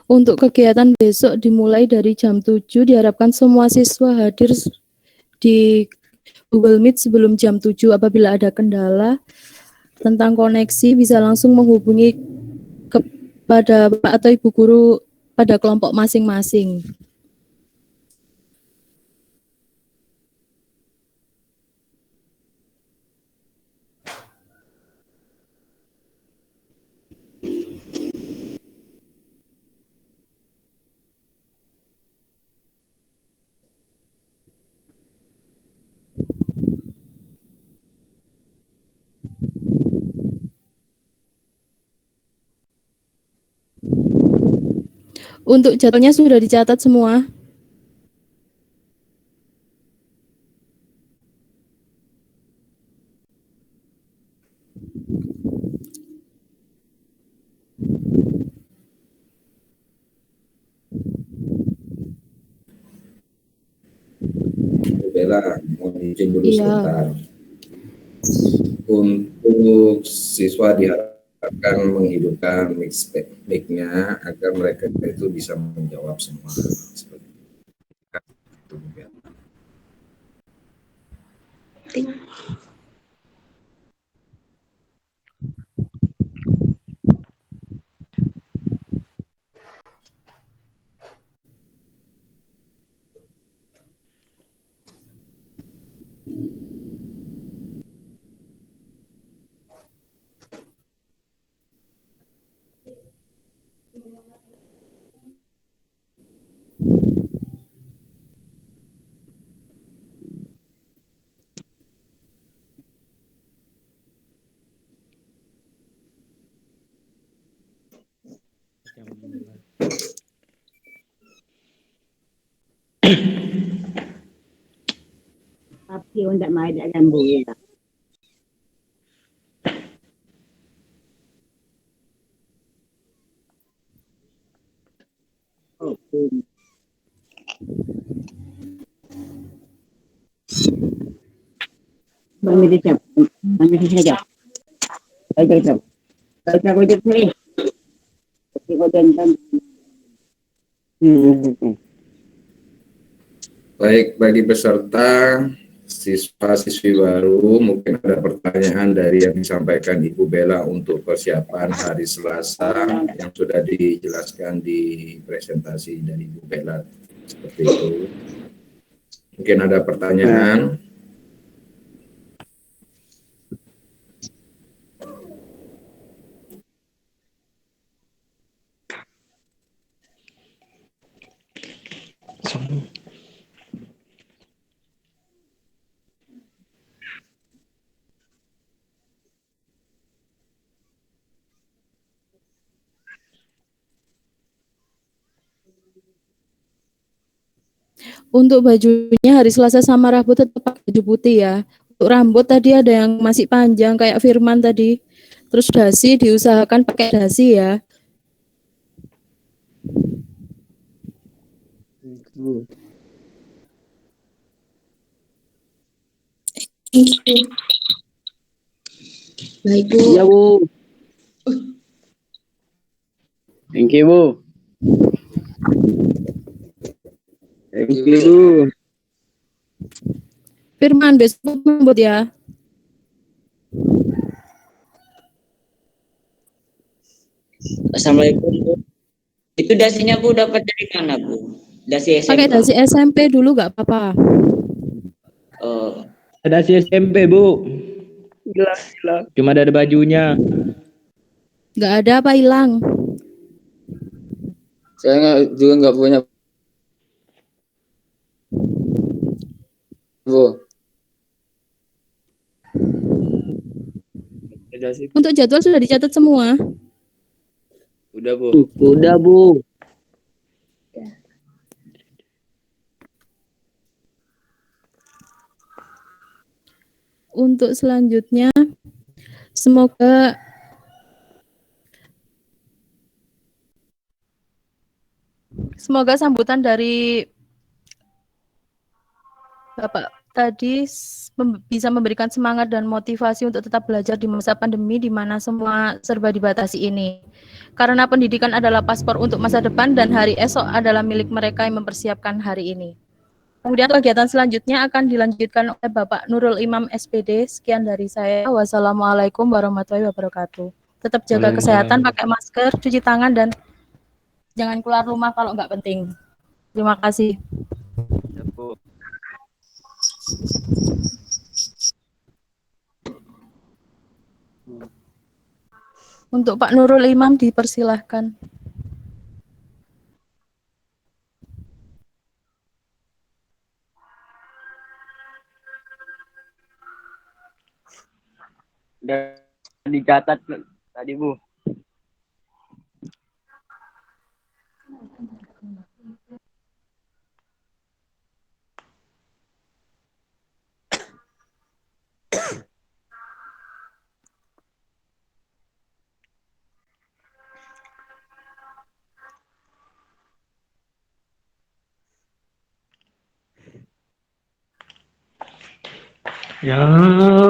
Untuk kegiatan besok dimulai dari jam 7, diharapkan semua siswa hadir di Google Meet sebelum jam 7. Apabila ada kendala tentang koneksi, bisa langsung menghubungi kepada Bapak atau Ibu Guru pada kelompok masing-masing. Untuk jadwalnya sudah dicatat semua. Bella, mohon izin dulu Iya. sebentar. Untuk siswa diharapkan menghidupkan mic-nya agar mereka itu bisa menjawab semua. Seperti itu, Bella. Tapi untuk mai dak gambu ya. Oh. Mami dicap. Mami dicap. Ayo jap. Kita go jap ni. Kita go dan. Baik, bagi peserta siswa-siswi baru, mungkin ada pertanyaan dari yang disampaikan Ibu Bella untuk persiapan hari Selasa yang sudah dijelaskan di presentasi dari Ibu Bella seperti itu. Mungkin ada pertanyaan. Untuk bajunya hari Selasa sama Rabu tetap pakai baju putih ya. Untuk rambut tadi ada yang masih panjang kayak Firman tadi. Terus dasi diusahakan pakai dasi ya. Baik, Bu. Ya, Bu. Thank you, Bu. Thank you, Bu. Firman besok rambut ya. Assalamualaikum, Bu. Itu dasinya Bu dapat dari mana, Bu? Dasi SMK. Pakai dasi SMP dulu nggak apa-apa. Ada si SMP, Bu. Gila. Cuma ada bajunya. Nggak ada apa hilang? Saya juga nggak punya, Bu. Untuk jadwal sudah dicatat semua. Udah, Bu. Udah, Bu. Untuk selanjutnya, semoga sambutan dari Bapak tadi bisa memberikan semangat dan motivasi untuk tetap belajar di masa pandemi di mana semua serba dibatasi ini. Karena pendidikan adalah paspor untuk masa depan dan hari esok adalah milik mereka yang mempersiapkan hari ini. Kemudian kegiatan selanjutnya akan dilanjutkan oleh Bapak Nurul Imam SPD. Sekian dari saya. Wassalamualaikum warahmatullahi wabarakatuh. Tetap jaga kesehatan, pakai masker, cuci tangan, dan jangan keluar rumah kalau nggak penting. Terima kasih. Untuk Pak Nurul Imam dipersilahkan. Udah dicatat tadi, Bu. Ya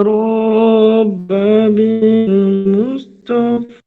Rabb bil Mustafa.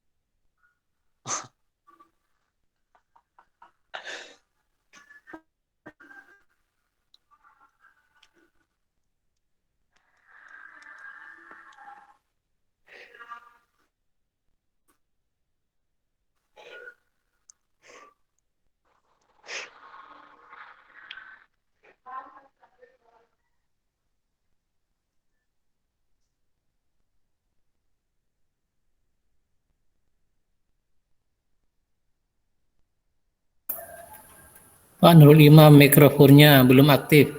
Pak Nurul Imam, mikrofonnya belum aktif.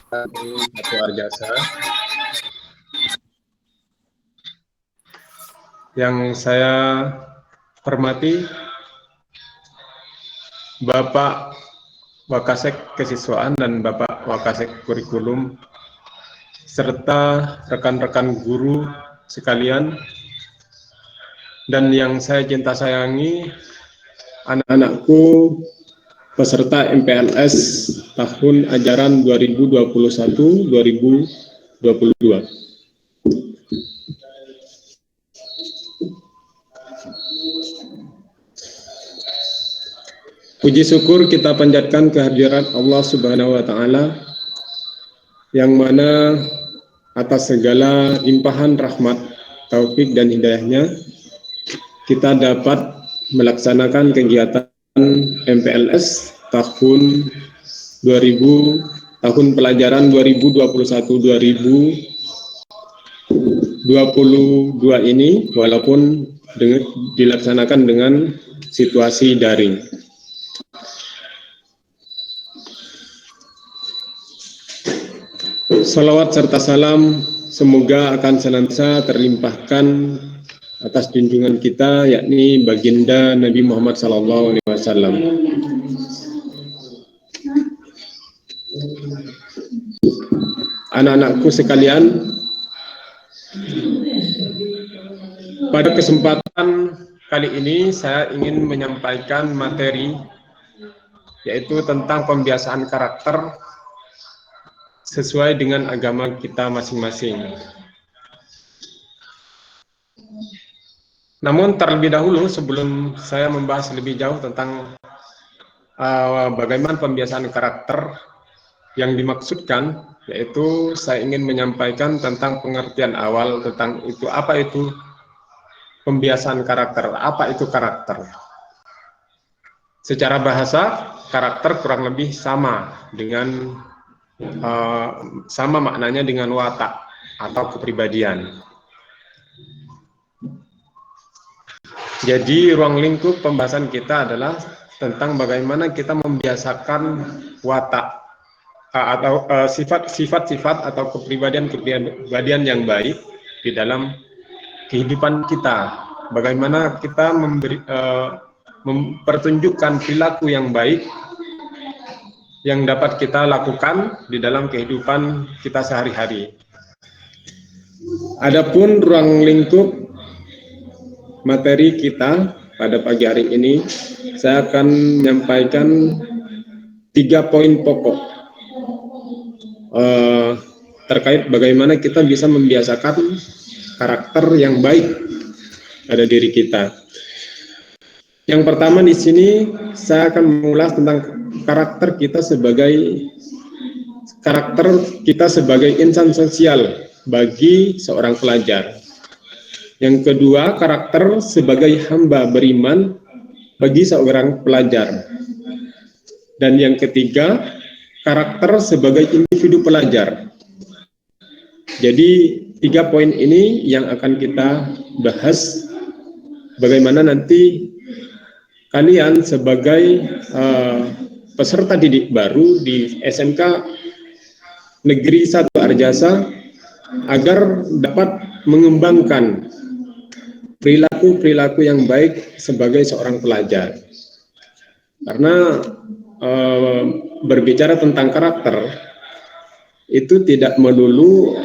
Satu Arjasa. Yang saya hormati Bapak Wakasek Kesiswaan dan Bapak Wakasek Kurikulum serta rekan-rekan guru sekalian, dan yang saya cinta sayangi anak-anakku peserta MPLS tahun ajaran 2021-2022. Puji syukur kita panjatkan kehadirat Allah Subhanahu wa Ta'ala, yang mana atas segala limpahan rahmat, taufik dan hidayahnya kita dapat melaksanakan kegiatan MPLS tahun pelajaran 2021-2022 ini, walaupun dilaksanakan dengan situasi daring. Salawat serta salam semoga akan senantiasa terlimpahkan atas junjungan kita, yakni baginda Nabi Muhammad SAW. Anak-anakku sekalian, pada kesempatan kali ini saya ingin menyampaikan materi, yaitu tentang pembiasaan karakter sesuai dengan agama kita masing-masing. Namun terlebih dahulu, sebelum saya membahas lebih jauh tentang bagaimana pembiasaan karakter yang dimaksudkan, yaitu saya ingin menyampaikan tentang pengertian awal tentang itu, apa itu pembiasaan karakter, apa itu karakter. Secara bahasa, karakter kurang lebih sama dengan sama maknanya dengan watak atau kepribadian. Jadi ruang lingkup pembahasan kita adalah tentang bagaimana kita membiasakan watak atau sifat-sifat atau kepribadian yang baik di dalam kehidupan kita bagaimana kita mempertunjukkan perilaku yang baik yang dapat kita lakukan di dalam kehidupan kita sehari-hari. Adapun ruang lingkup materi kita pada pagi hari ini, saya akan menyampaikan 3 poin pokok terkait bagaimana kita bisa membiasakan karakter yang baik pada diri kita. Yang pertama di sini saya akan mengulas tentang karakter kita sebagai insan sosial bagi seorang pelajar. Yang kedua, karakter sebagai hamba beriman bagi seorang pelajar. Dan yang ketiga, karakter sebagai individu pelajar. Jadi 3 poin ini yang akan kita bahas, bagaimana nanti kalian sebagai peserta didik baru di SMK Negeri 1 Arjasa agar dapat mengembangkan perilaku yang baik sebagai seorang pelajar. Karena berbicara tentang karakter itu tidak melulu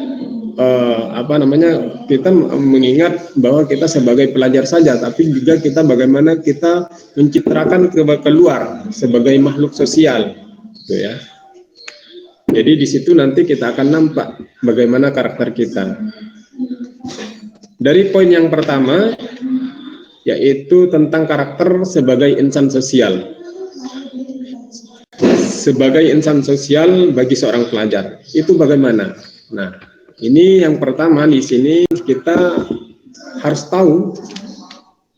kita mengingat bahwa kita sebagai pelajar saja, tapi juga kita bagaimana kita mencitrakan keluar sebagai makhluk sosial, gitu ya. Jadi di situ nanti kita akan nampak bagaimana karakter kita. Dari poin yang pertama, yaitu tentang karakter sebagai insan sosial. Sebagai insan sosial bagi seorang pelajar, itu bagaimana? Nah, ini yang pertama di sini kita harus tahu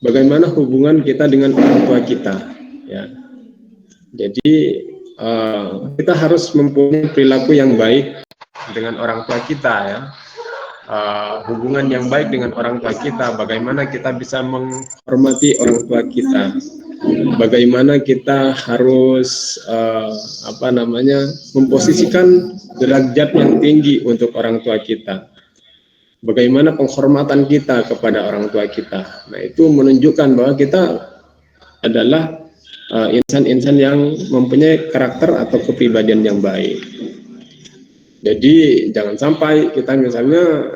bagaimana hubungan kita dengan orang tua kita, ya. Jadi kita harus mempunyai perilaku yang baik dengan orang tua kita, ya. Hubungan yang baik dengan orang tua kita, bagaimana kita bisa menghormati orang tua kita, bagaimana kita harus memposisikan derajat yang tinggi untuk orang tua kita, bagaimana penghormatan kita kepada orang tua kita. Nah, itu menunjukkan bahwa kita adalah insan-insan yang mempunyai karakter atau kepribadian yang baik. Jadi jangan sampai kita misalnya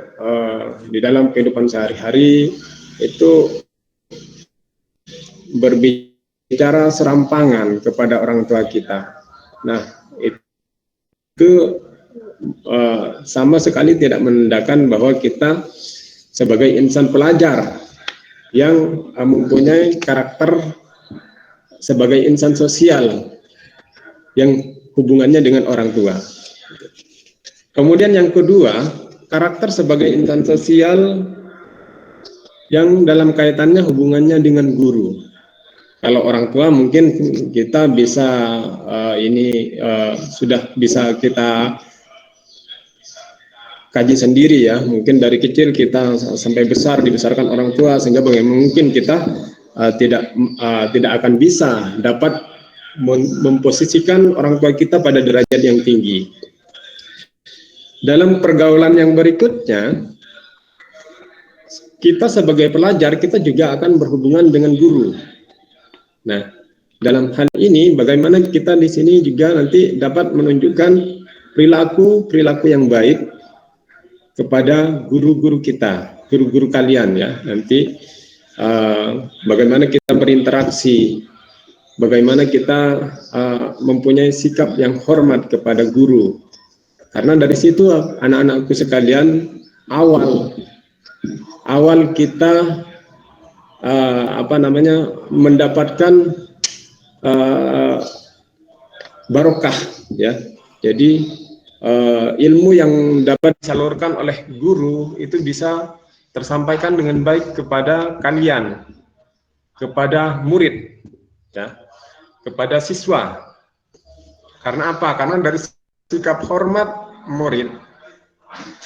di dalam kehidupan sehari-hari itu berbicara serampangan kepada orang tua kita. Nah, itu sama sekali tidak menandakan bahwa kita sebagai insan pelajar yang mempunyai karakter sebagai insan sosial yang hubungannya dengan orang tua. Kemudian yang kedua, karakter sebagai insan sosial yang dalam kaitannya hubungannya dengan guru. Kalau orang tua mungkin kita bisa sudah bisa kita kaji sendiri, ya. Mungkin dari kecil kita sampai besar dibesarkan orang tua, sehingga mungkin kita tidak akan bisa dapat memposisikan orang tua kita pada derajat yang tinggi. Dalam pergaulan yang berikutnya, kita sebagai pelajar, kita juga akan berhubungan dengan guru. Nah, dalam hal ini, bagaimana kita di sini juga nanti dapat menunjukkan perilaku yang baik kepada guru-guru kita, guru-guru kalian, ya. Nanti bagaimana kita berinteraksi, bagaimana kita mempunyai sikap yang hormat kepada guru. Karena dari situ anak-anakku sekalian, awal kita mendapatkan barokah, ya. Jadi ilmu yang dapat disalurkan oleh guru itu bisa tersampaikan dengan baik kepada kalian, kepada murid, ya, kepada siswa. Karena apa? Karena dari sikap hormat murid,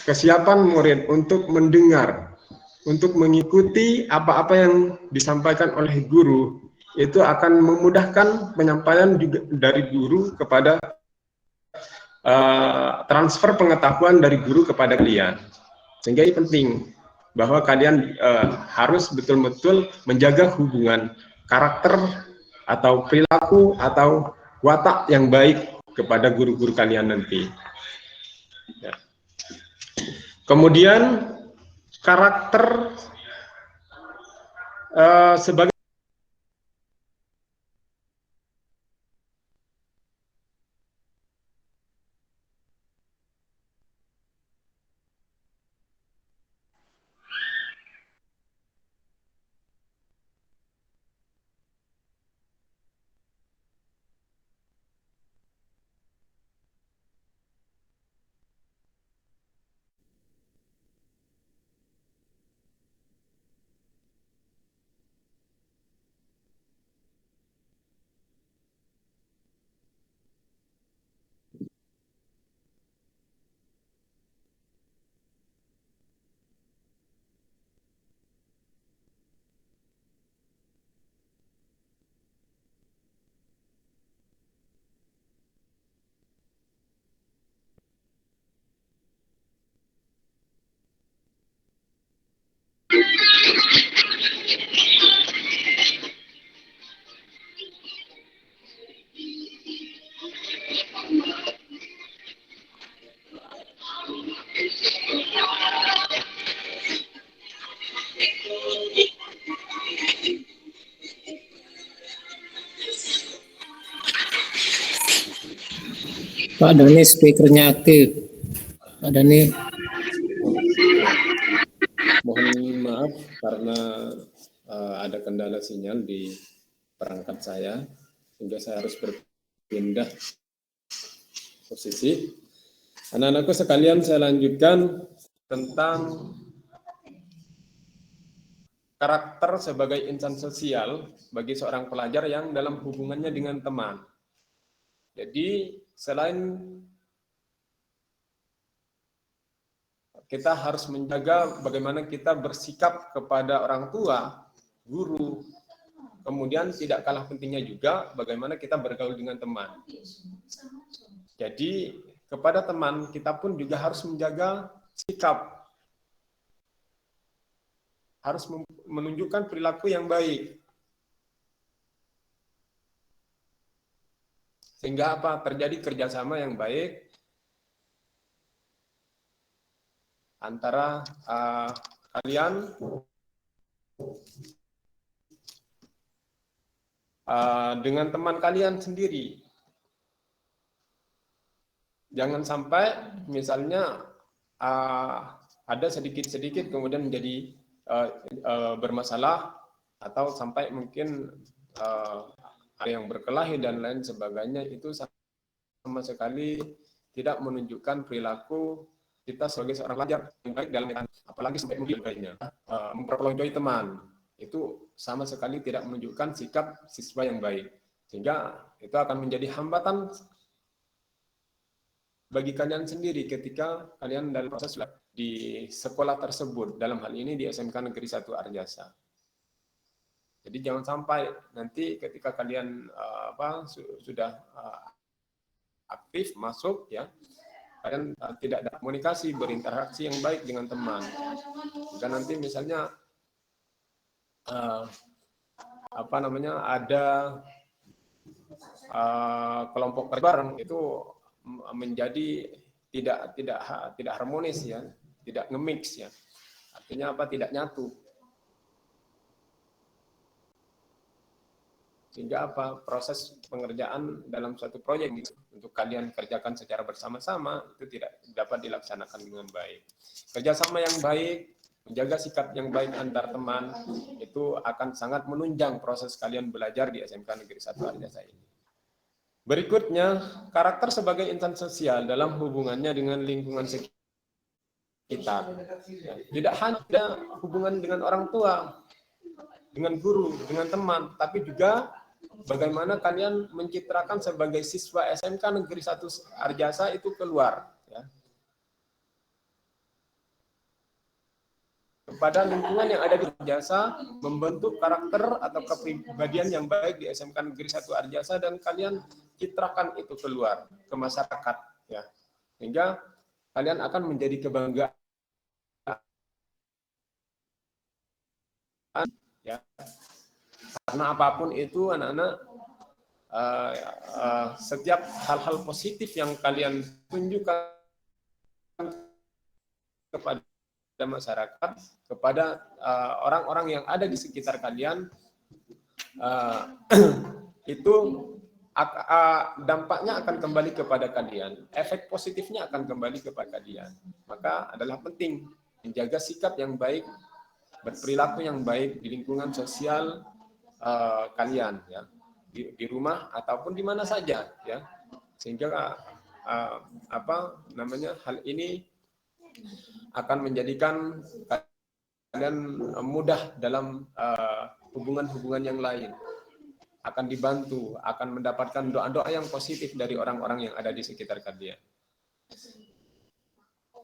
kesiapan murid untuk mendengar, untuk mengikuti apa-apa yang disampaikan oleh guru, itu akan memudahkan penyampaian juga dari guru kepada transfer pengetahuan dari guru kepada kalian. Sehingga ini penting. bahwa kalian harus betul-betul menjaga hubungan karakter atau perilaku atau watak yang baik kepada guru-guru kalian nanti. Ya. Kemudian karakter sebagai Pak Dani speakernya aktif. Pak Dani. Mohon maaf karena ada kendala sinyal di perangkat saya, sehingga saya harus berpindah posisi. Anak-anakku sekalian, saya lanjutkan tentang karakter sebagai insan sosial bagi seorang pelajar yang dalam hubungannya dengan teman. Jadi selain kita harus menjaga bagaimana kita bersikap kepada orang tua, guru, kemudian tidak kalah pentingnya juga bagaimana kita bergaul dengan teman. Jadi kepada teman kita pun juga harus menjaga sikap, harus menunjukkan perilaku yang baik. Sehingga apa? Terjadi kerjasama yang baik antara kalian dengan teman kalian sendiri. Jangan sampai misalnya ada sedikit-sedikit kemudian menjadi bermasalah, atau sampai mungkin ada yang berkelahi dan lain sebagainya. Itu sama sekali tidak menunjukkan perilaku kita sebagai seorang pelajar yang baik dalam apalagi sampai memperpelonjoi teman. Itu sama sekali tidak menunjukkan sikap siswa yang baik, sehingga itu akan menjadi hambatan bagi kalian sendiri ketika kalian dalam proses di sekolah tersebut, dalam hal ini di SMK Negeri 1 Arjasa. Jadi jangan sampai nanti ketika kalian sudah aktif masuk, ya, kalian tidak ada komunikasi, berinteraksi yang baik dengan teman. Jika nanti misalnya ada kelompok kerja bareng, itu menjadi tidak harmonis, ya, tidak nge-mix, ya. Artinya apa? Tidak nyatu. Sehingga apa? Proses pengerjaan dalam suatu proyek untuk kalian kerjakan secara bersama-sama itu tidak dapat dilaksanakan dengan baik. Kerjasama yang baik, menjaga sikap yang baik antar teman, itu akan sangat menunjang proses kalian belajar di SMK Negeri 1 Arjasa ini. Berikutnya, karakter sebagai insan sosial dalam hubungannya dengan lingkungan sekitar. Tidak hanya hubungan dengan orang tua, dengan guru, dengan teman, tapi juga bagaimana kalian mencitrakan sebagai siswa SMK Negeri 1 Arjasa itu keluar, ya, kepada lingkungan yang ada di Arjasa, membentuk karakter atau kepribadian yang baik di SMK Negeri 1 Arjasa, dan kalian citrakan itu keluar ke masyarakat, ya, sehingga kalian akan menjadi kebanggaan ya. Karena apapun itu anak-anak, setiap hal-hal positif yang kalian tunjukkan kepada masyarakat, kepada orang-orang yang ada di sekitar kalian, itu dampaknya akan kembali kepada kalian, efek positifnya akan kembali kepada kalian. Maka adalah penting menjaga sikap yang baik, berperilaku yang baik di lingkungan sosial kalian, ya, di rumah ataupun di mana saja, ya, sehingga hal ini akan menjadikan kalian mudah dalam hubungan-hubungan yang lain, akan dibantu, akan mendapatkan doa-doa yang positif dari orang-orang yang ada di sekitar kalian.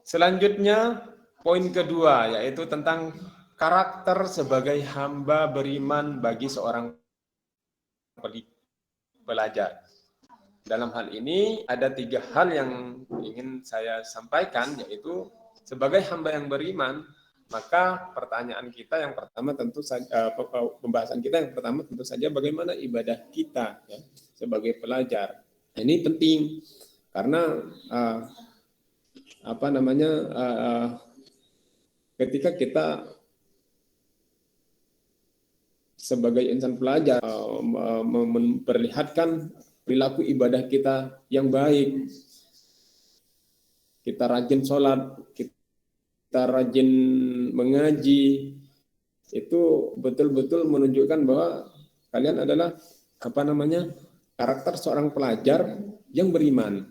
Selanjutnya, poin kedua, yaitu tentang karakter sebagai hamba beriman bagi seorang pelajar. Dalam hal ini ada 3 hal yang ingin saya sampaikan, yaitu sebagai hamba yang beriman, maka pertanyaan kita yang pertama tentu saja, pembahasan kita yang pertama tentu saja bagaimana ibadah kita, ya, sebagai pelajar. Ini penting karena ketika kita sebagai insan pelajar memperlihatkan perilaku ibadah kita yang baik, kita rajin sholat, kita rajin mengaji, itu betul-betul menunjukkan bahwa kalian adalah karakter seorang pelajar yang beriman.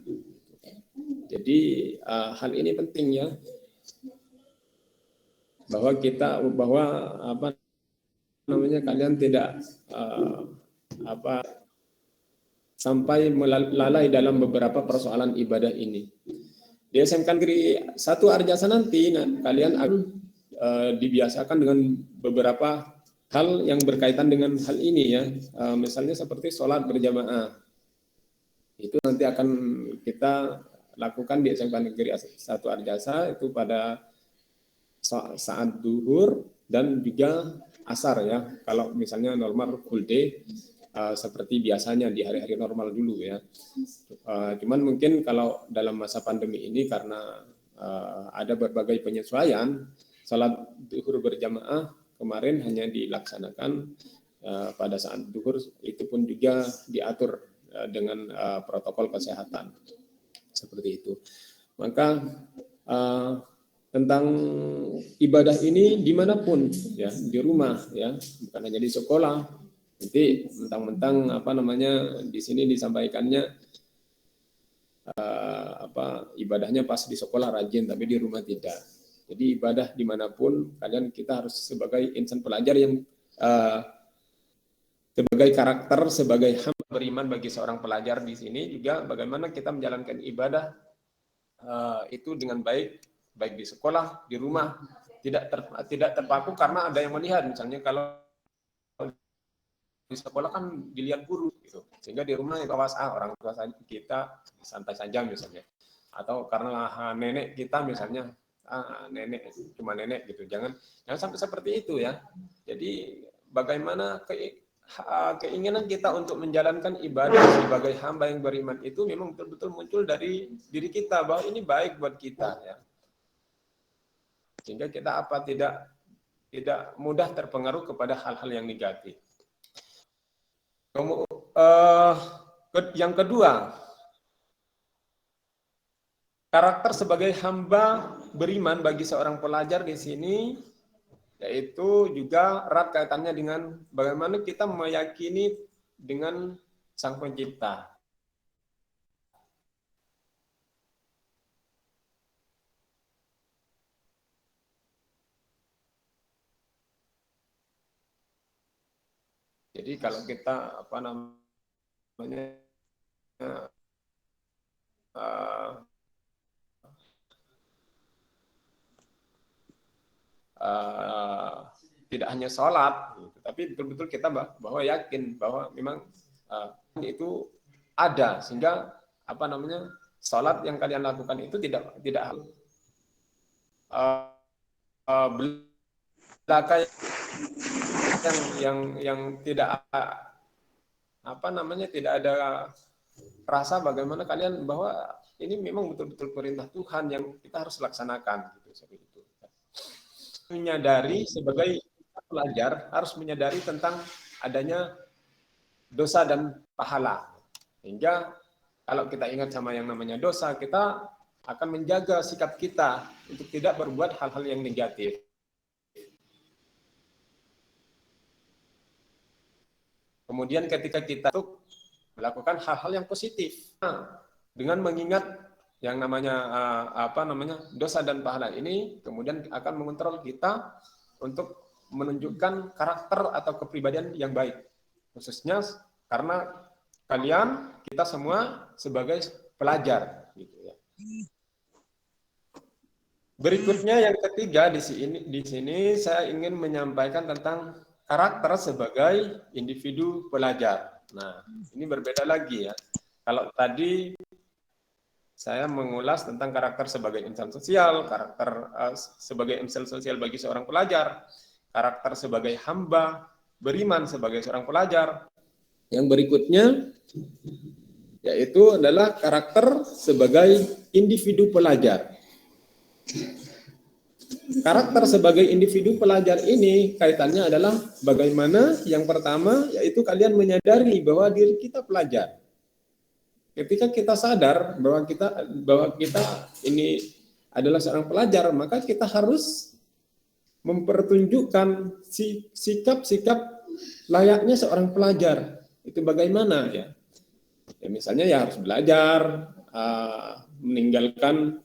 Jadi hal ini penting, ya, bahwa kalian tidak sampai melalai dalam beberapa persoalan ibadah ini. Di SMK Negeri 1 Arjasa nanti, kalian akan dibiasakan dengan beberapa hal yang berkaitan dengan hal ini, ya. Misalnya seperti sholat berjamaah. Itu nanti akan kita lakukan di SMK Negeri 1 Arjasa itu pada saat duhur dan juga asar, ya. Kalau misalnya normal full day seperti biasanya di hari-hari normal dulu, ya. Cuman mungkin kalau dalam masa pandemi ini karena ada berbagai penyesuaian, salat duhur berjamaah kemarin hanya dilaksanakan pada saat duhur, itu pun juga diatur dengan protokol kesehatan seperti itu. Maka tentang ibadah ini dimanapun, ya, di rumah, ya, bukan hanya di sekolah. Nanti mentang-mentang di sini disampaikannya ibadahnya pas di sekolah rajin tapi di rumah tidak. Jadi ibadah dimanapun kita harus sebagai insan pelajar yang sebagai karakter sebagai hamba beriman bagi seorang pelajar di sini juga bagaimana kita menjalankan ibadah itu dengan baik di sekolah, di rumah, tidak terpaku karena ada yang melihat. Misalnya kalau di sekolah kan dilihat guru, gitu, sehingga di rumah orang tua kita santai saja misalnya, atau karena nenek kita misalnya nenek cuma nenek gitu, jangan sampai seperti itu, ya. Jadi bagaimana keinginan kita untuk menjalankan ibadah sebagai hamba yang beriman itu memang betul-betul muncul dari diri kita bahwa ini baik buat kita, ya, sehingga kita tidak mudah terpengaruh kepada hal-hal yang negatif. Yang kedua, karakter sebagai hamba beriman bagi seorang pelajar di sini, yaitu juga erat kaitannya dengan bagaimana kita meyakini dengan Sang Pencipta. Jadi kalau kita tidak hanya sholat, tapi betul-betul kita bahwa yakin bahwa memang itu ada, sehingga sholat yang kalian lakukan itu tidak belaka yang tidak apa namanya, tidak ada rasa bagaimana kalian bahwa ini memang betul-betul perintah Tuhan yang kita harus laksanakan gitu, seperti itu. Menyadari sebagai pelajar harus menyadari tentang adanya dosa dan pahala. Hingga kalau kita ingat sama yang namanya dosa, kita akan menjaga sikap kita untuk tidak berbuat hal-hal yang negatif. Kemudian ketika kita melakukan hal-hal yang positif, dengan mengingat yang namanya dosa dan pahala ini, kemudian akan mengontrol kita untuk menunjukkan karakter atau kepribadian yang baik, khususnya karena kita semua sebagai pelajar, gitu ya. Berikutnya yang ketiga di sini saya ingin menyampaikan tentang karakter sebagai individu pelajar. Nah, ini berbeda lagi ya. Kalau tadi saya mengulas tentang karakter sebagai insan sosial, karakter sebagai insan sosial bagi seorang pelajar, karakter sebagai hamba beriman sebagai seorang pelajar. Yang berikutnya yaitu adalah karakter sebagai individu pelajar. Karakter sebagai individu pelajar ini kaitannya adalah bagaimana yang pertama yaitu kalian menyadari bahwa diri kita pelajar. Ketika kita sadar bahwa kita ini adalah seorang pelajar, maka kita harus mempertunjukkan sikap-sikap layaknya seorang pelajar. Itu bagaimana ya? Ya misalnya ya harus belajar, meninggalkan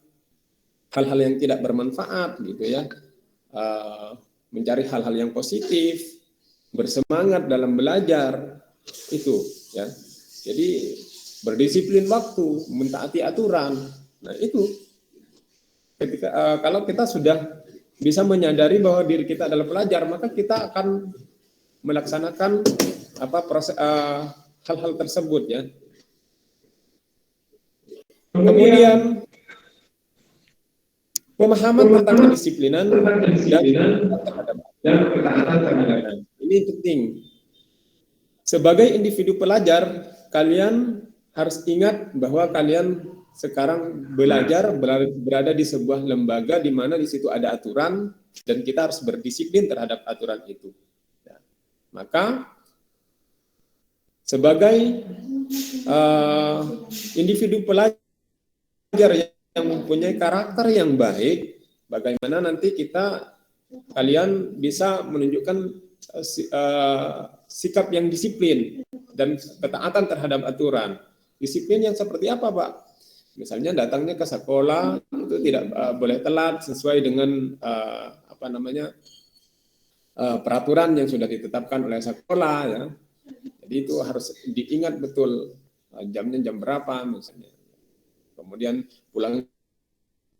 hal-hal yang tidak bermanfaat gitu ya, mencari hal-hal yang positif, bersemangat dalam belajar itu ya. Jadi berdisiplin waktu, mentaati aturan. Nah itu ketika kalau kita sudah bisa menyadari bahwa diri kita adalah pelajar, maka kita akan melaksanakan hal-hal tersebut ya. Kemudian pemahaman tentang kedisiplinan dan ketaatan terhadap ini penting. Sebagai individu pelajar, kalian harus ingat bahwa kalian sekarang belajar berada di sebuah lembaga di mana di situ ada aturan dan kita harus berdisiplin terhadap aturan itu. Ya. Maka sebagai individu pelajar yang mempunyai karakter yang baik, bagaimana nanti kalian bisa menunjukkan sikap yang disiplin dan ketaatan terhadap aturan. Disiplin yang seperti apa, Pak? Misalnya datangnya ke sekolah itu tidak boleh telat sesuai dengan peraturan yang sudah ditetapkan oleh sekolah ya. Jadi itu harus diingat betul jamnya jam berapa misalnya. Kemudian pulangnya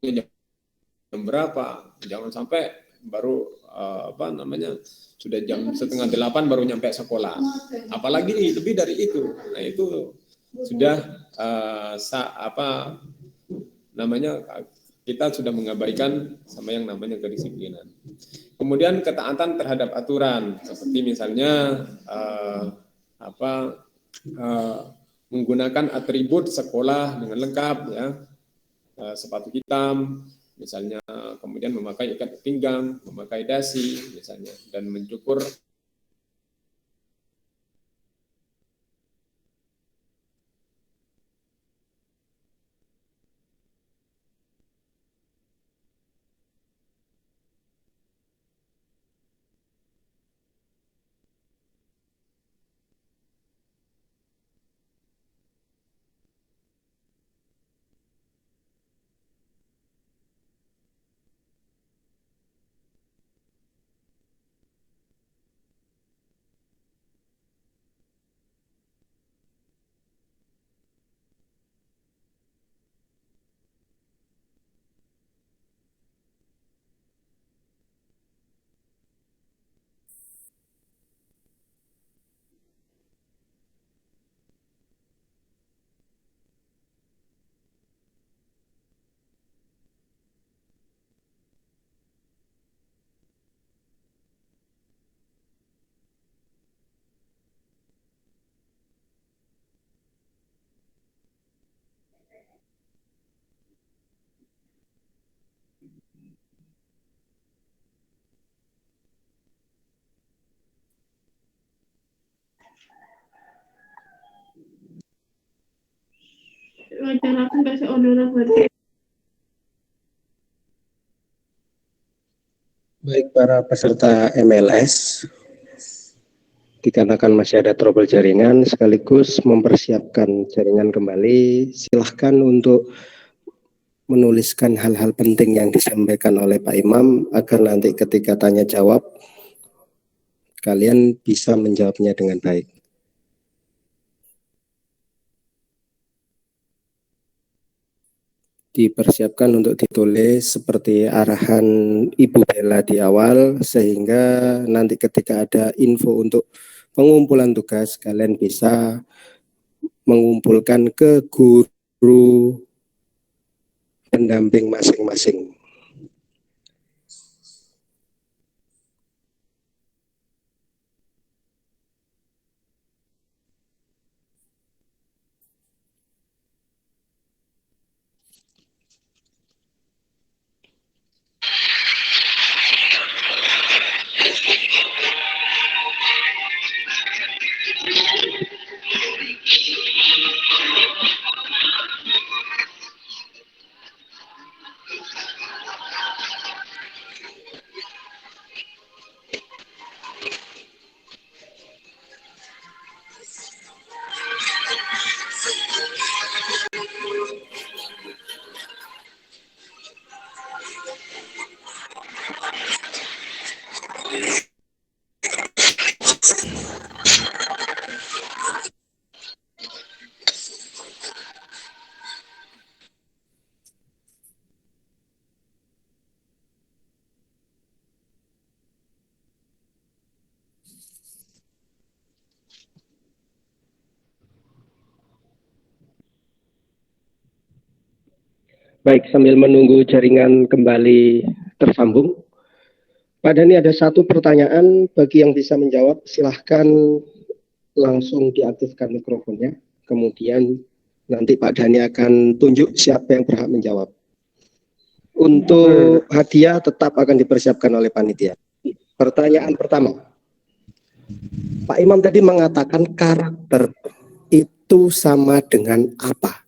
jam berapa. Jangan sampai baru sudah jam 7:30 baru nyampe sekolah. Apalagi lebih dari itu. Nah, itu sudah kita sudah mengabaikan sama yang namanya kedisiplinan. Kemudian ketaatan terhadap aturan seperti misalnya menggunakan atribut sekolah dengan lengkap ya, sepatu hitam misalnya, kemudian memakai ikat pinggang, memakai dasi misalnya, dan mencukur ngajaraken kasih ono berarti. Baik para peserta MLS, dikarenakan masih ada trouble jaringan sekaligus mempersiapkan jaringan kembali, silahkan untuk menuliskan hal-hal penting yang disampaikan oleh Pak Imam agar nanti ketika tanya jawab kalian bisa menjawabnya dengan baik. Dipersiapkan untuk ditulis seperti arahan Ibu Bella di awal, sehingga nanti ketika ada info untuk pengumpulan tugas, kalian bisa mengumpulkan ke guru pendamping masing-masing. Baik, sambil menunggu jaringan kembali tersambung, Pak Dhani ada satu pertanyaan, bagi yang bisa menjawab silahkan langsung diaktifkan mikrofonnya, kemudian nanti Pak Dhani akan tunjuk siapa yang berhak menjawab. Untuk hadiah tetap akan dipersiapkan oleh panitia. Pertanyaan pertama, Pak Imam tadi mengatakan karakter itu sama dengan apa?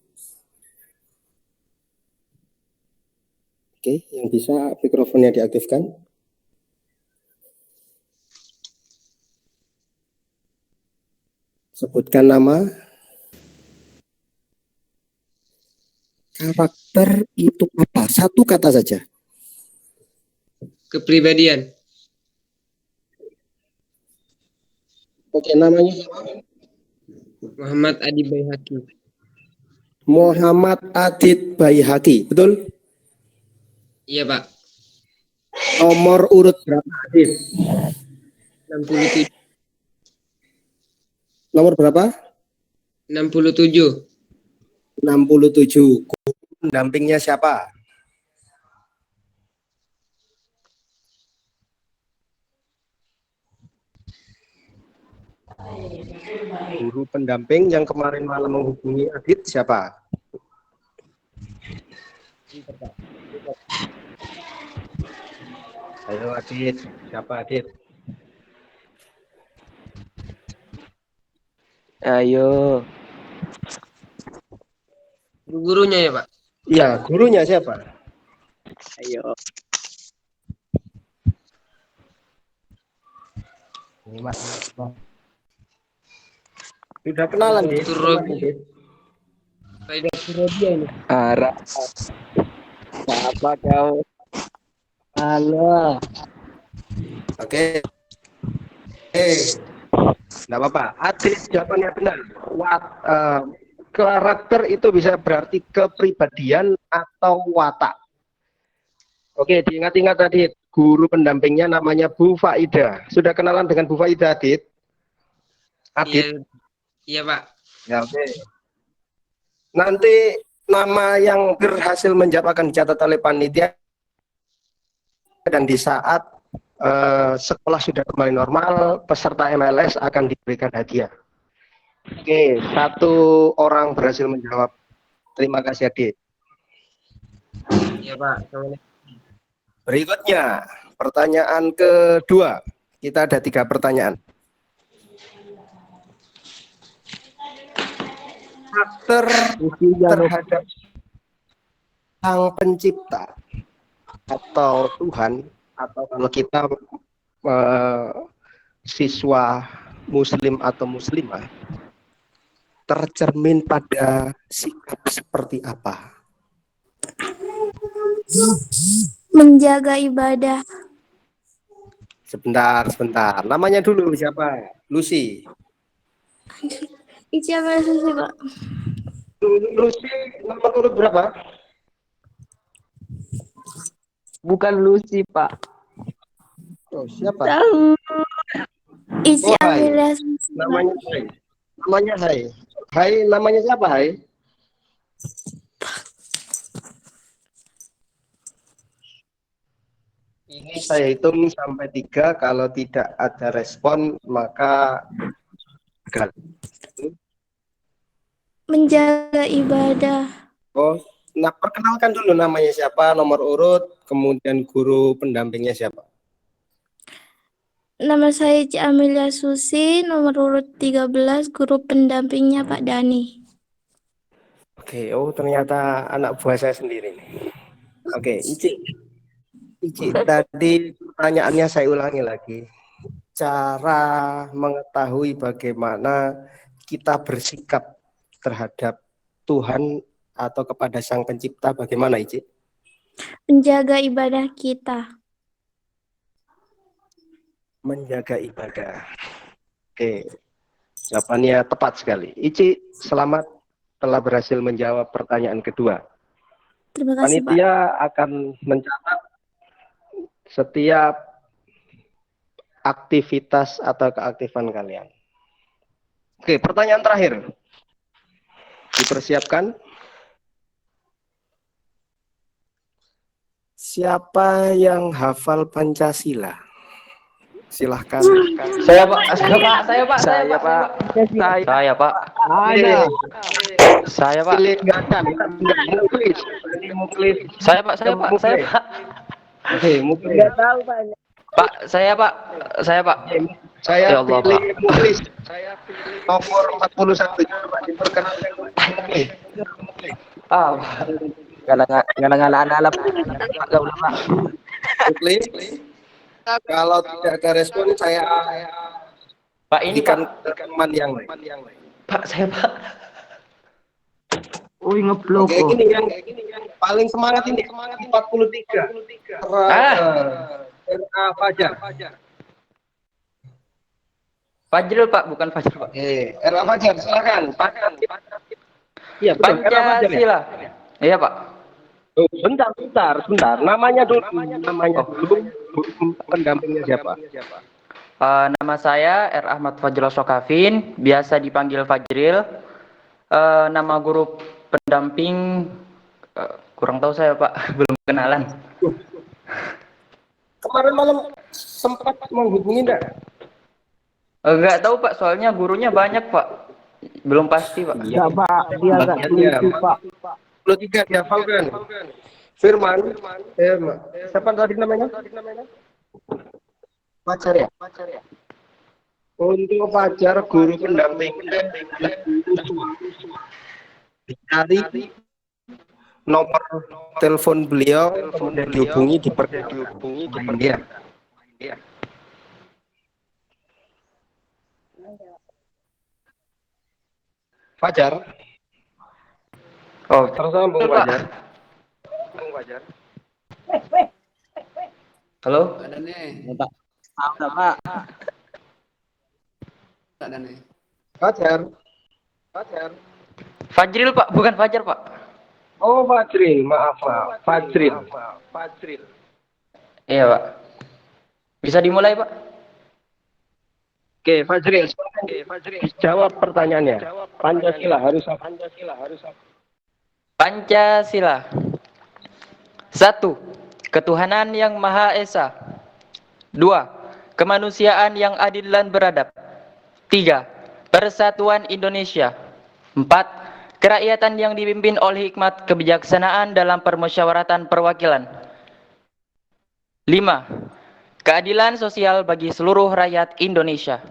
Oke, yang bisa mikrofonnya diaktifkan. Sebutkan nama. Karakter itu apa? Satu kata saja. Kepribadian. Oke, namanya siapa? Muhammad Adi Baihaqi. Muhammad Adit Baihaqi, betul? Iya, Pak. Nomor urut berapa, Adit? 67. Nomor berapa? 67. 67. Pendampingnya siapa? Guru pendamping yang kemarin malam menghubungi Adit siapa? Ayo Adit, siapa Adit? Ayo. Gurunya ya, Pak? Iya, gurunya siapa? Ayo. Ini Mas. Sudah kenalan nih. Saya Surabaya ini. Arah. Apa kau? Halo. Oke. Enggak apa-apa. Adit jawabannya benar. Karakter itu bisa berarti kepribadian atau watak. Oke, diingat-ingat Adit. Guru pendampingnya namanya Bu Faida. Sudah kenalan dengan Bu Faida, Adit? Adit? Iya, Pak. Ya, oke. Nanti nama yang berhasil menjawab akan dicatat oleh panitia, dan di saat sekolah sudah kembali normal, peserta MLS akan diberikan hadiah. Oke, satu orang berhasil menjawab. Terima kasih, Adit. Iya, Pak. Berikutnya, pertanyaan kedua. Kita ada 3 pertanyaan. karakter terhadap Sang Pencipta atau Tuhan, atau kalau kita siswa Muslim atau Muslimah, tercermin pada sikap seperti apa? Menjaga ibadah. Sebentar. Namanya dulu siapa? Lucy. Ica Susi, Pak. Lucy nomor urut berapa? Bukan Lucy, Pak. Oh, siapa? Tahu. Ica Hai. Amelia Susi, Pak. Namanya Hai. Hai, namanya siapa Hai? Ini saya hitung sampai 3, kalau tidak ada respon maka gagal. Menjaga ibadah. Oh, nah perkenalkan dulu namanya siapa, nomor urut, kemudian guru pendampingnya siapa? Nama saya Ica Amelia Susi, nomor urut 13, guru pendampingnya Pak Dani. Oke, oh ternyata anak buah saya sendiri nih. Oke, Ici, tadi pertanyaannya saya ulangi lagi. Cara mengetahui bagaimana kita bersikap terhadap Tuhan atau kepada Sang Pencipta bagaimana, Ici? Menjaga ibadah kita. Menjaga ibadah. Oke, jawabannya tepat sekali. Ici, selamat telah berhasil menjawab pertanyaan kedua. Terima kasih, Pak. Panitia akan mencatat setiap aktivitas atau keaktifan kalian. Oke, pertanyaan terakhir. Dipersiapkan. Siapa yang hafal Pancasila? Silahkan. Saya Pak. Saya Pak. Saya Pak. Saya Pak. Oke, mungkin. Enggak tahu, Pak. Pak, saya Pak. Saya Ya Allah, pilih Pak. Muklis. Saya pilih nomor 41. Coba diperkenalkan. Ngala-ngala anak Pak. Muklis. Kalau tidak ada respon, saya Pak ini Pak. rekaman yang lain. Pak, saya Pak. Wih, ngeblok. Oke, gini yang paling semangat ini 43. RA Fajar. Fajrul Pak, bukan Fajrul Pak. RA Fajar, silakan. Iya, betul. RA Fajar, ya? Pancasila. Iya Pak. Oh, sebentar. Namanya dulu. Pendampingnya siapa? Nama saya R. Ahmad Fajrul Sokavin, biasa dipanggil Fajril. Nama guru pendamping kurang tahu saya Pak, belum kenalan. Kemarin malam sempat menghubungi enggak? Enggak tahu Pak, soalnya gurunya banyak Pak. Belum pasti Pak. Iya Pak, dia enggak lucu Pak. 23 dihafalkan. Firman. Siapa tadi namanya? Fajar ya? Untuk Fajar, guru pendamping dicari nomor telepon beliau, kemudian dihubungi dia. Fajar. Oh, tersambung Fajar. Halo? Pak. Fajar. Fajril Pak, bukan Fajar Pak. Oh, Fajril, maaf. Fajril. Iya Pak. Bisa dimulai Pak? Oke, Fajril. Jawab pertanyaannya. Pancasila harus apa? Pancasila. 1. Ketuhanan yang Maha Esa. 2. Kemanusiaan yang adil dan beradab. 3. Persatuan Indonesia. 4. Kerakyatan yang dipimpin oleh hikmat kebijaksanaan dalam permusyawaratan perwakilan. 5. Keadilan sosial bagi seluruh rakyat Indonesia.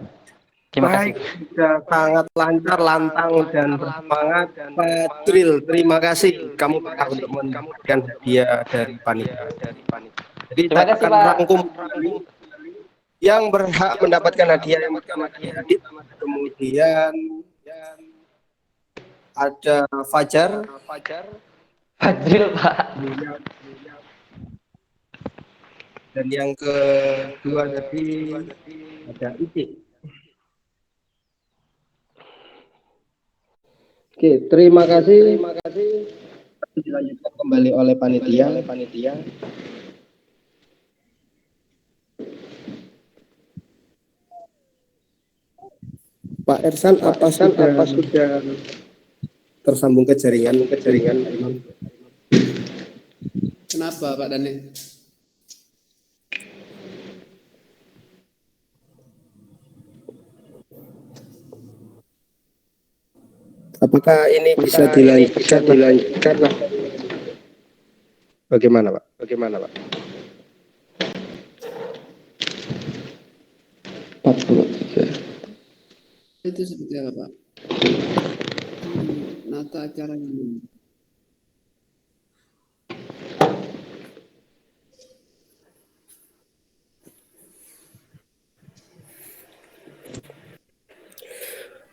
Terima kasih. Sudah sangat lancar, lantang, dan bersemangat. Pak Dril, terima kasih. Kamu berhak untuk mendapatkan hadiah dari panitia. Jadi Terima saya kasih, akan Pak. rangkum kembali. Yang berhak mendapatkan hadiah yang pertama Adit, kemudian ada Fajar, Fadril, Pak. dan yang kedua tadi ada Itik. Oke, terima kasih. Dilanjutkan kembali oleh panitia. Pak Ersan, apa sudah tersambung ke jaringan? Kenapa Pak Dani? Apakah ini bisa dilanjutkan? Bagaimana Pak? Itu seperti apa Pak? Nata acara ini.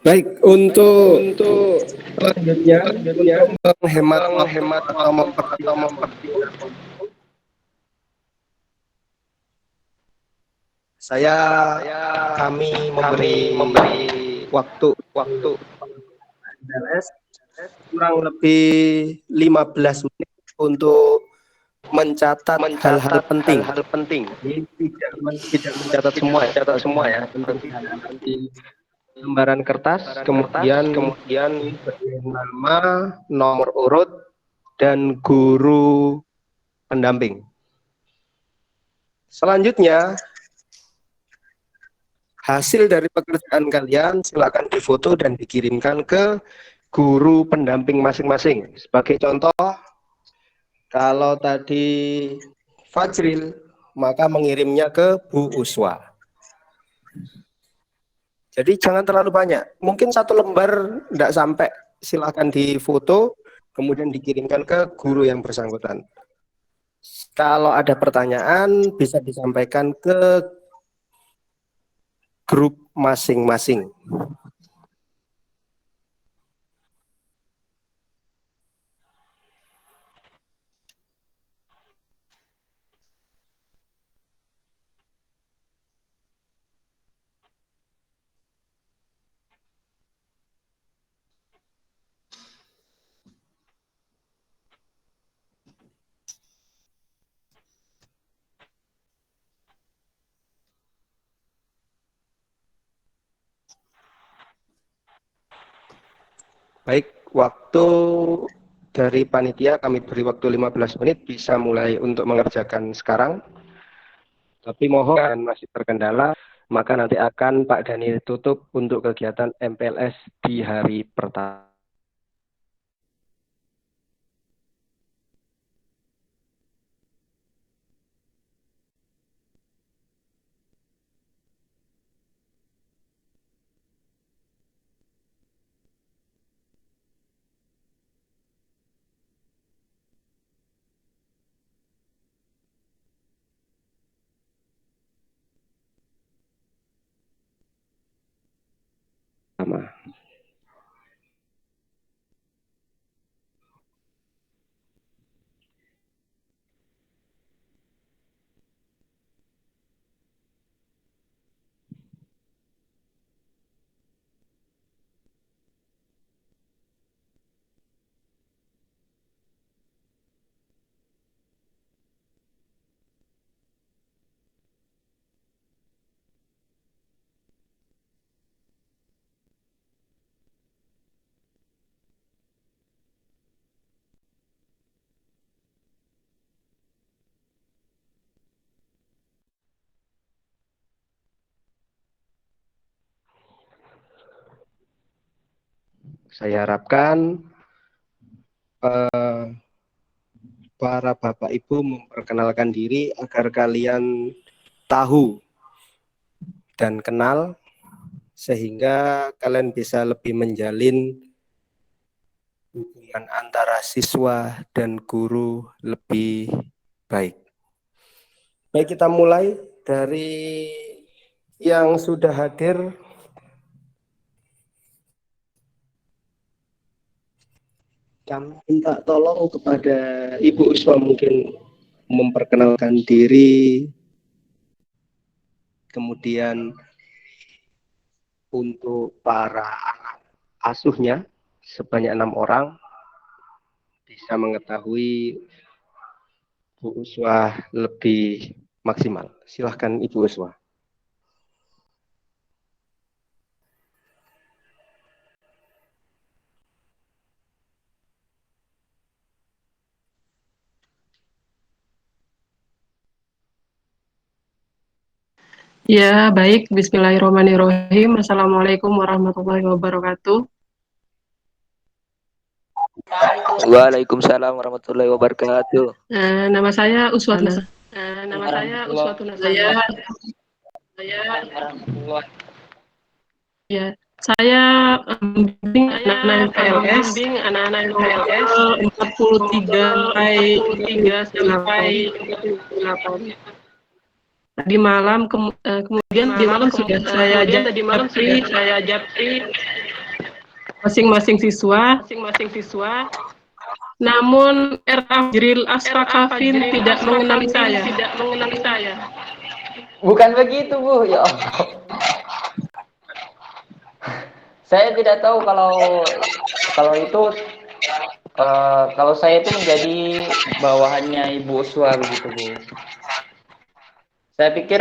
Baik, untuk selanjutnya untuk menghemat atau mempertimbangkan, kami memberi waktu MLS kurang lebih 15 menit untuk mencatat hal-hal penting. Jadi tidak mencatat semua ya. Penting lembaran kertas, kemudian nama, nomor urut, dan guru pendamping. Selanjutnya, hasil dari pekerjaan kalian silakan difoto dan dikirimkan ke guru pendamping masing-masing. Sebagai contoh, kalau tadi Fajril, maka mengirimnya ke Bu Uswa. Jadi jangan terlalu banyak, mungkin 1 lembar tidak sampai, silakan difoto, kemudian dikirimkan ke guru yang bersangkutan. Kalau ada pertanyaan bisa disampaikan ke grup masing-masing. Baik, waktu dari panitia kami beri waktu 15 menit, bisa mulai untuk mengerjakan sekarang. Tapi mohon masih terkendala, maka nanti akan Pak Daniel tutup untuk kegiatan MPLS di hari pertama. Saya harapkan para Bapak Ibu memperkenalkan diri agar kalian tahu dan kenal sehingga kalian bisa lebih menjalin hubungan antara siswa dan guru lebih baik. Baik, kita mulai dari yang sudah hadir. Kami minta tolong kepada Ibu Uswa mungkin memperkenalkan diri, kemudian untuk para anak asuhnya sebanyak 6 orang bisa mengetahui Bu Uswa lebih maksimal. Silahkan Ibu Uswa. Ya, baik. Bismillahirrahmanirrahim. Assalamualaikum warahmatullahi wabarakatuh. Waalaikumsalam warahmatullahi wabarakatuh. Nama saya Uswatuna. Saya membimbing anak-anak PLS 43 sampai 48. Tadi malam kemudian di malam sudah saya japri masing-masing siswa. Namun Rafjril Asfakafin tidak mengenali saya. Bukan begitu, Bu. Ya Allah. Saya tidak tahu kalau itu kalau saya itu menjadi bawahannya Ibu Uswa begitu, Bu. Saya pikir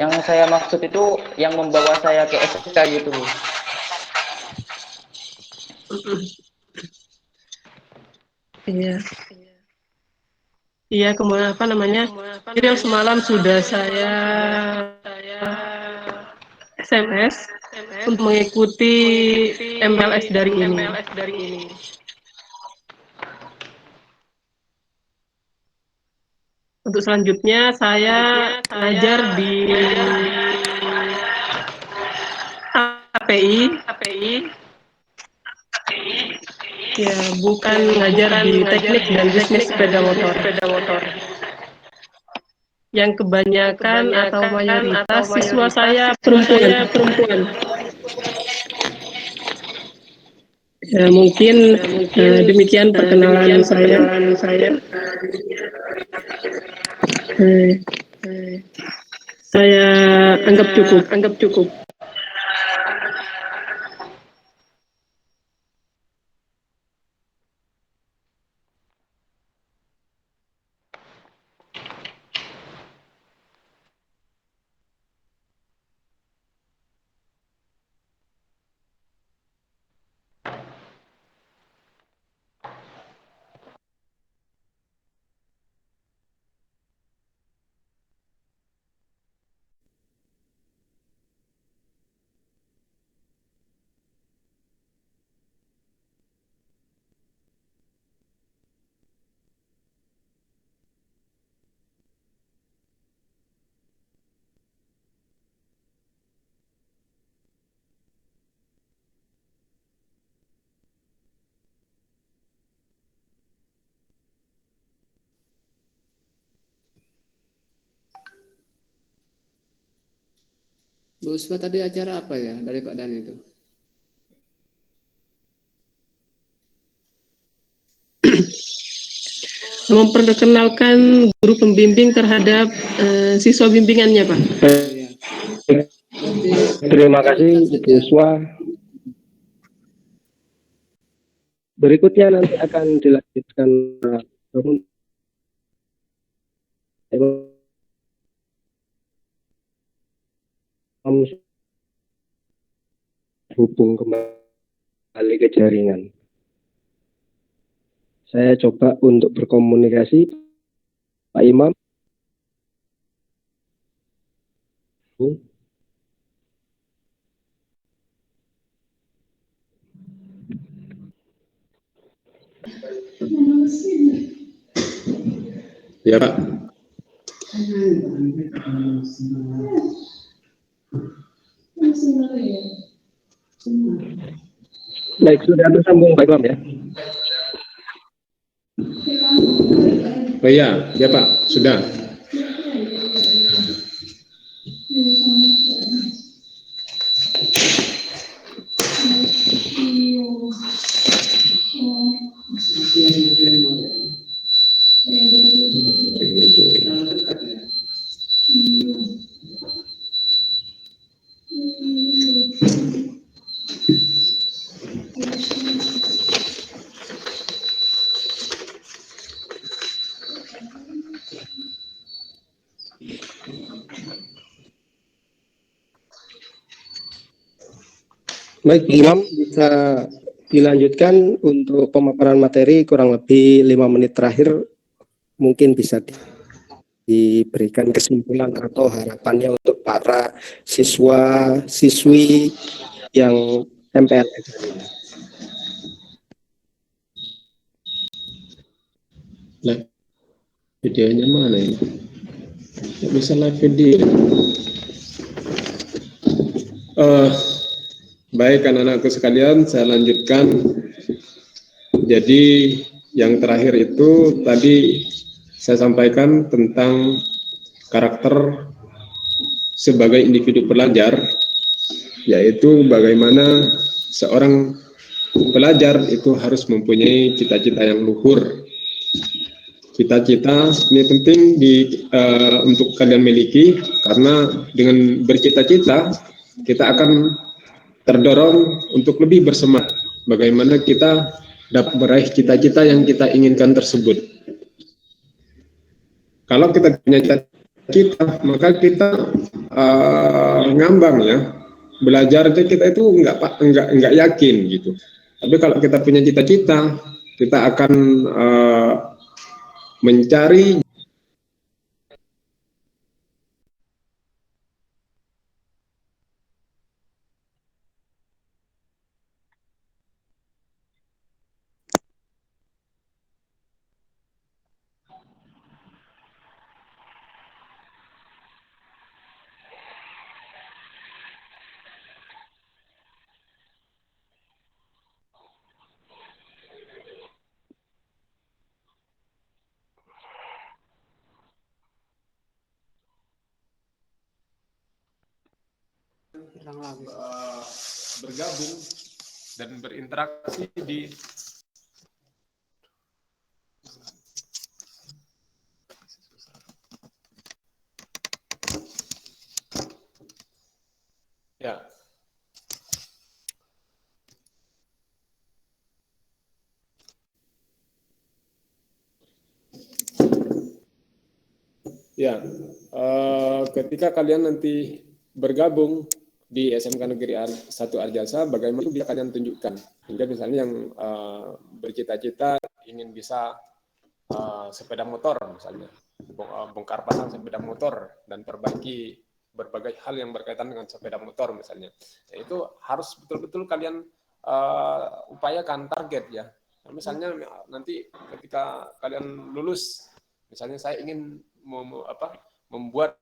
yang saya maksud itu yang membawa saya ke SK gitu, Bu. Iya, kemudian apa namanya? Jadi yang semalam sudah saya SMS untuk mengikuti MLS dari ini. Untuk selanjutnya saya mengajar di API. Ya, bukan mengajar di teknik dan bisnis sepeda motor. Yang kebanyakan atau mayoritas siswa saya perempuan. Ya, mungkin demikian perkenalan saya. Saya anggap cukup. Bu Uswa tadi acara apa ya dari Pak Dan itu? Memperkenalkan guru pembimbing terhadap siswa bimbingannya, Pak. Terima kasih Ibu Uswa. Berikutnya nanti akan dilanjutkan hubung kembali ke jaringan. Saya coba untuk berkomunikasi, Pak Imam. Ya, Pak. Baik, sudah tersambung Pak Imam ya. Oh iya, ya Pak, sudah. Baik, Imam bisa dilanjutkan untuk pemaparan materi kurang lebih 5 menit terakhir, mungkin bisa diberikan kesimpulan atau harapannya untuk para siswa siswi yang MPLS. Live videonya mana ini? Nggak bisa live video. Baik anak-anakku sekalian, saya lanjutkan. Jadi yang terakhir itu tadi saya sampaikan tentang karakter sebagai individu pelajar, yaitu bagaimana seorang pelajar itu harus mempunyai cita-cita yang luhur. Cita-cita ini penting untuk kalian miliki, karena dengan bercita-cita kita akan terdorong untuk lebih bersemangat bagaimana kita dapat meraih cita-cita yang kita inginkan tersebut. Kalau kita punya cita-cita, maka kita ngambang ya, belajar kita itu nggak yakin gitu. Tapi kalau kita punya cita-cita, kita akan mencari bergabung dan berinteraksi di ya. Ya, ketika kalian nanti bergabung di SMK Negeri 1 Arjasa, bagaimana itu bisa kalian tunjukkan. Hingga misalnya yang bercita-cita ingin bisa sepeda motor misalnya, bongkar pasang sepeda motor dan perbaiki berbagai hal yang berkaitan dengan sepeda motor misalnya. Ya, itu harus betul-betul kalian upayakan target ya. Nah, misalnya nanti ketika kalian lulus, misalnya saya ingin membuat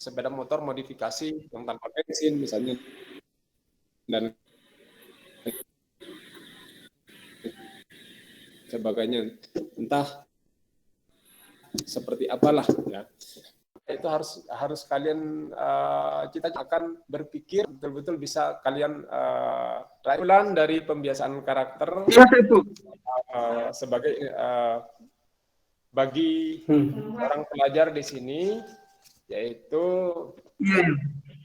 sepeda motor modifikasi yang tanpa bensin misalnya, dan sebagainya, entah seperti apalah ya. Itu harus kalian kita akan berpikir betul-betul bisa kalian raihan dari pembiasaan karakter sebagai bagi orang pelajar di sini, yaitu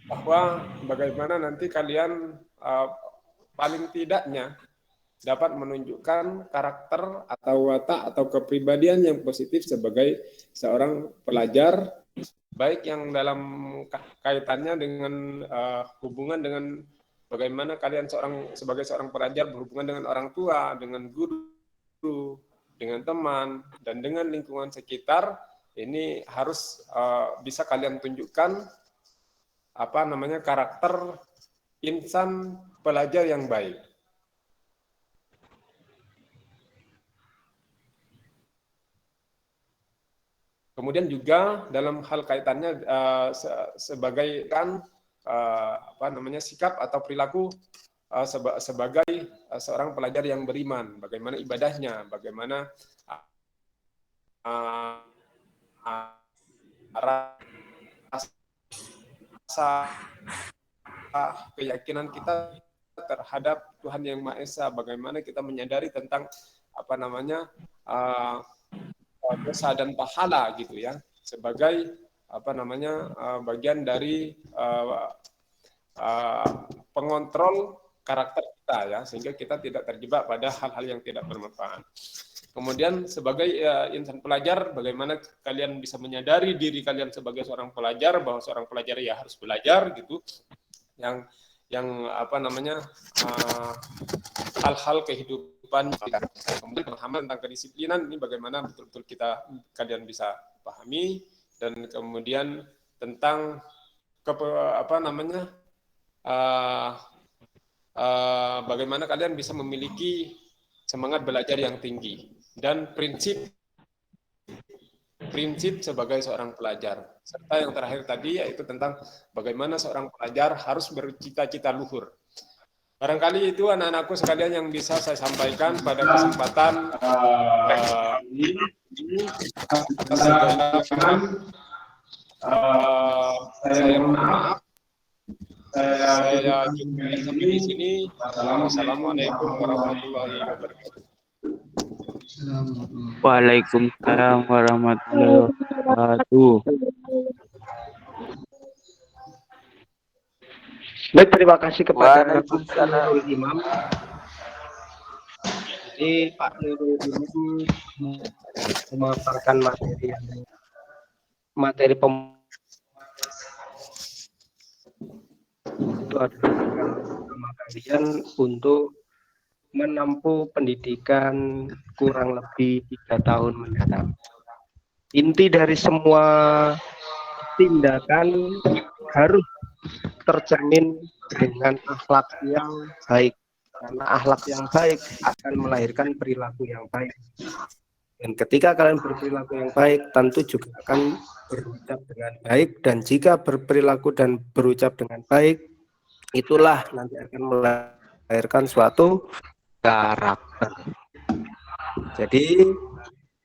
bahwa bagaimana nanti kalian paling tidaknya dapat menunjukkan karakter atau watak atau kepribadian yang positif sebagai seorang pelajar, baik yang dalam kaitannya dengan hubungan dengan bagaimana kalian sebagai seorang pelajar berhubungan dengan orang tua, dengan guru, dengan teman, dan dengan lingkungan sekitar. Ini harus bisa kalian tunjukkan karakter insan pelajar yang baik. Kemudian juga dalam hal kaitannya sebagai kan sikap atau perilaku sebagai seorang pelajar yang beriman, bagaimana ibadahnya, bagaimana rasa keyakinan kita terhadap Tuhan Yang Maha Esa, bagaimana kita menyadari tentang dosa dan pahala gitu ya, sebagai bagian dari pengontrol karakter kita ya, sehingga kita tidak terjebak pada hal-hal yang tidak bermanfaat. Kemudian sebagai insan pelajar, bagaimana kalian bisa menyadari diri kalian sebagai seorang pelajar, bahwa seorang pelajar ya harus belajar gitu, yang hal-hal kehidupan kita. Kemudian pemahaman tentang kedisiplinan ini bagaimana betul-betul kalian bisa pahami, dan kemudian tentang bagaimana kalian bisa memiliki semangat belajar yang tinggi dan prinsip sebagai seorang pelajar. Serta yang terakhir tadi yaitu tentang bagaimana seorang pelajar harus bercita-cita luhur. Barangkali itu anak-anakku sekalian yang bisa saya sampaikan pada kesempatan ini. Saya mohon maaf. Saya cukupkan sampai di sini. Wassalamualaikum warahmatullahi wabarakatuh. Waalaikumsalam warahmatullahi wabarakatuh. Baik, terima kasih kepada Nurul Imam. Jadi Pak Nurul Imam memaparkan materi itu adalah kalian untuk menempuh pendidikan kurang lebih 3 tahun mendatang. Inti dari semua tindakan harus tercermin dengan akhlak yang baik, karena akhlak yang baik akan melahirkan perilaku yang baik. Dan ketika kalian berperilaku yang baik, tentu juga akan berucap dengan baik, dan jika berperilaku dan berucap dengan baik, itulah nanti akan melahirkan suatu karakter. Jadi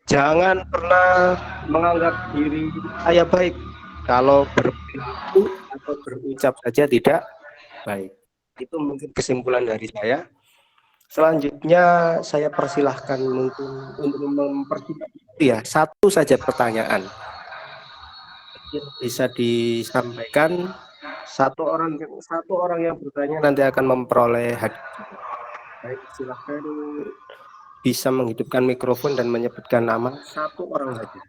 jangan pernah menganggap diri saya baik kalau berperilaku atau berucap saja tidak baik. Itu mungkin kesimpulan dari saya. Selanjutnya saya persilahkan mungkin untuk mempertimbangkan satu saja pertanyaan bisa disampaikan. Satu orang yang bertanya nanti akan memperoleh hadiah. Baik, silahkan bisa menghidupkan mikrofon dan menyebutkan nama satu orang saja.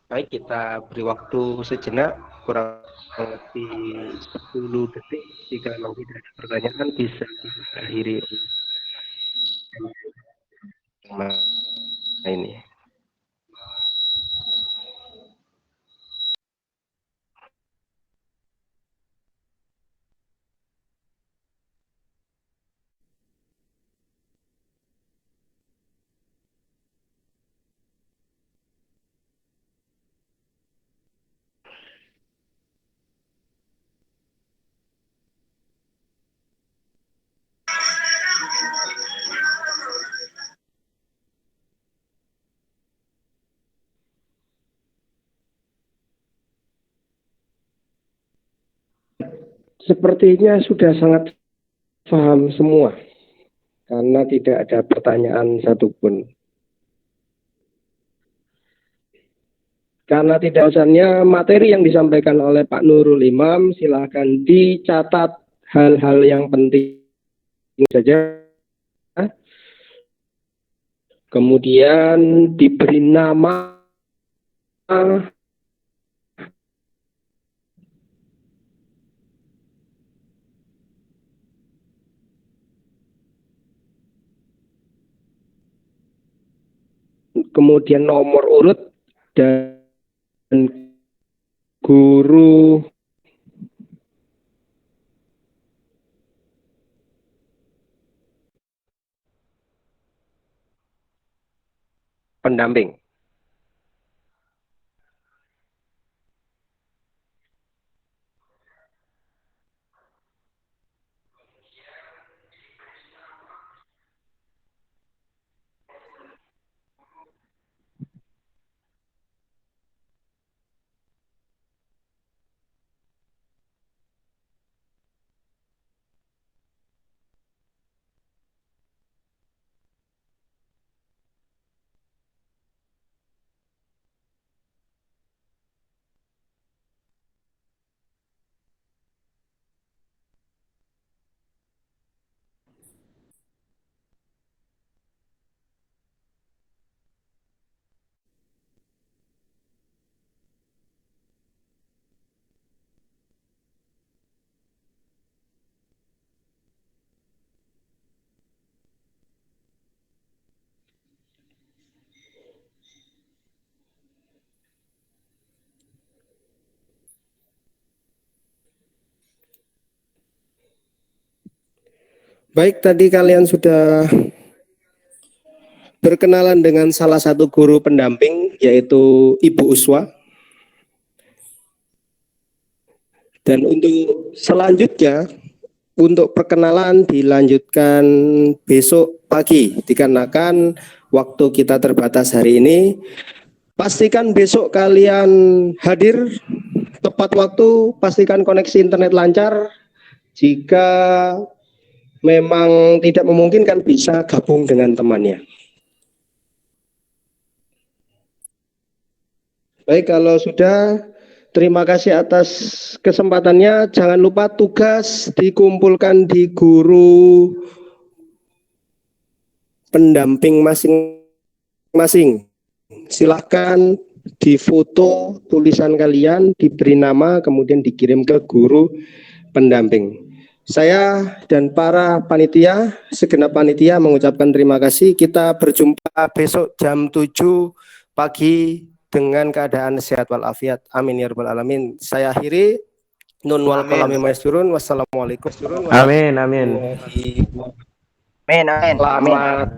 Baik, kita beri waktu sejenak, kurang lebih 10 detik. Jika memang tidak ada pertanyaan, bisa diakhiri ini. Sepertinya sudah sangat paham semua, karena tidak ada pertanyaan satupun. Karena tidak usahnya materi yang disampaikan oleh Pak Nurul Imam, silakan dicatat hal-hal yang penting saja. Kemudian diberi nama, kemudian nomor urut, dan guru pendamping. Baik, tadi kalian sudah berkenalan dengan salah satu guru pendamping, yaitu Ibu Uswa. Dan untuk selanjutnya, untuk perkenalan dilanjutkan besok pagi, dikarenakan waktu kita terbatas hari ini. Pastikan besok kalian hadir tepat waktu, pastikan koneksi internet lancar. Jika memang tidak memungkinkan, bisa gabung dengan temannya. Baik, kalau sudah, terima kasih atas kesempatannya. Jangan lupa tugas dikumpulkan di guru pendamping masing-masing. Silahkan difoto tulisan kalian, diberi nama, kemudian dikirim ke guru pendamping. Saya dan para panitia, segenap panitia mengucapkan terima kasih. Kita berjumpa besok jam 7 pagi dengan keadaan sehat walafiat. Amin ya rabbal alamin. Saya akhiri. Nun wal qalami maisturun. Wassalamualaikum. Amin, amin. Selamat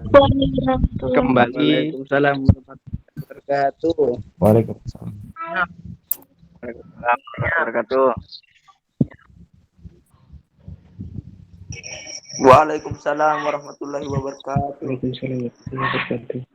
kembali. Waalaikumsalam warahmatullahi wabarakatuh. Waalaikumsalam. Waalaikumsalam warahmatullahi wabarakatuh. Waalaikumsalam warahmatullahi wabarakatuh. Waalaikumsalam warahmatullahi wabarakatuh.